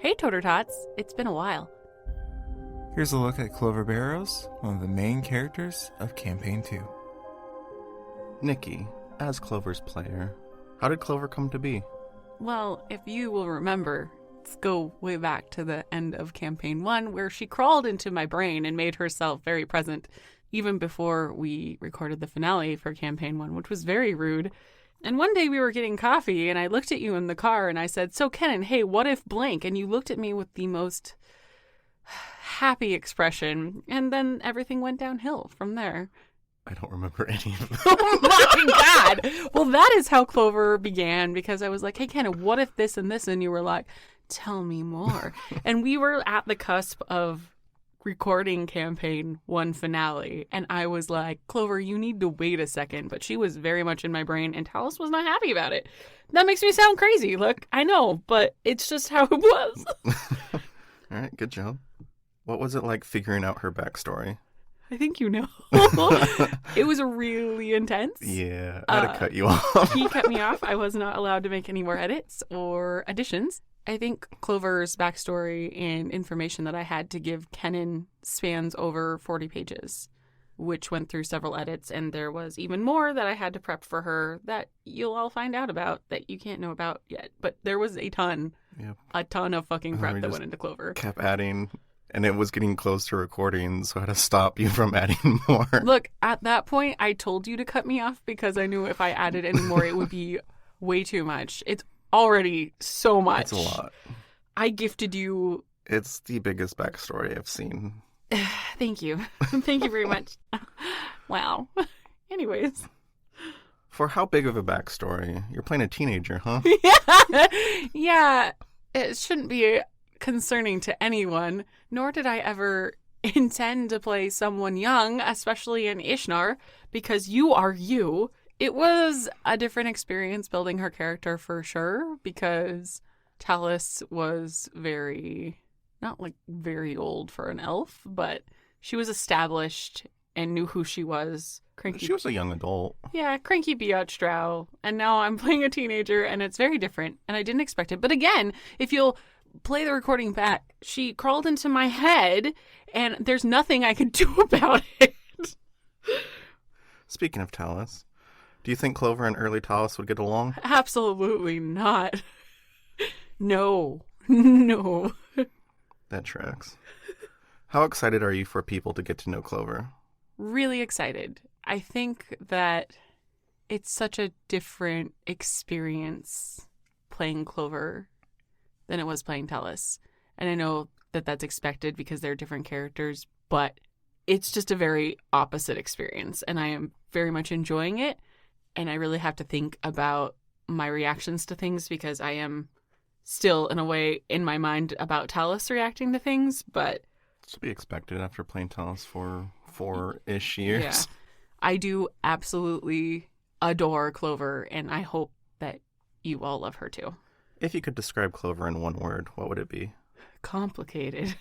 Hey, Toter Tots. It's been a while. Here's a look at Clover Barrows, one of the main characters of Campaign 2. Nikki, as Clover's player, how did Clover come to be? Well, if you will remember, let's go way back to the end of Campaign 1, where she crawled into my brain and made herself very present, even before we recorded the finale for Campaign 1, which was very rude. And one day we were getting coffee, and I looked at you in the car, and I said, "So, Kenan, hey, what if blank?" And you looked at me with the most happy expression, and then everything went downhill from there. I don't remember any of that. Oh my God! Well, that is how Clover began, because I was like, "Hey, Kenan, what if this and this?" And you were like, "Tell me more." And we were at the cusp of recording Campaign 1 finale, and I was like, "Clover, you need to wait a second." But she was very much in my brain, and Talis was not happy about it. That makes me sound crazy. Look, I know, but it's just how it was. All right, good job. What was it like figuring out her backstory? I think you know. It was really intense. Yeah, I had to cut you off. He cut me off. I was not allowed to make any more edits or additions. I think Clover's backstory and information that I had to give Kenan spans over 40 pages, which went through several edits, and there was even more that I had to prep for her that you'll all find out about that you can't know about yet. But there was a ton of fucking prep that went into Clover. Kept adding, and it was getting close to recording, so I had to stop you from adding more. Look, at that point, I told you to cut me off because I knew if I added any more, it would be way too much. It's already so much. It's a lot. I gifted you. It's the biggest backstory I've seen. Thank you. Thank you very much. Wow. Anyways. For how big of a backstory? You're playing a teenager, huh? Yeah. It shouldn't be concerning to anyone, nor did I ever intend to play someone young, especially in Ishnar, because you are you. It was a different experience building her character for sure, because Talis was not like very old for an elf, but she was established and knew who she was. Cranky. She was a young adult. Yeah, cranky Biatch-Drow. And now I'm playing a teenager, and it's very different, and I didn't expect it. But again, if you'll play the recording back, she crawled into my head, and there's nothing I could do about it. Speaking of Talis, do you think Clover and early Talis would get along? Absolutely not. No. That tracks. How excited are you for people to get to know Clover? Really excited. I think that it's such a different experience playing Clover than it was playing Talis. And I know that that's expected because they're different characters, but it's just a very opposite experience. And I am very much enjoying it. And I really have to think about my reactions to things because I am still, in a way, in my mind about Talis reacting to things, but... It's to be expected after playing Talis for 4-ish years. Yeah. I do absolutely adore Clover, and I hope that you all love her too. If you could describe Clover in one word, what would it be? Complicated.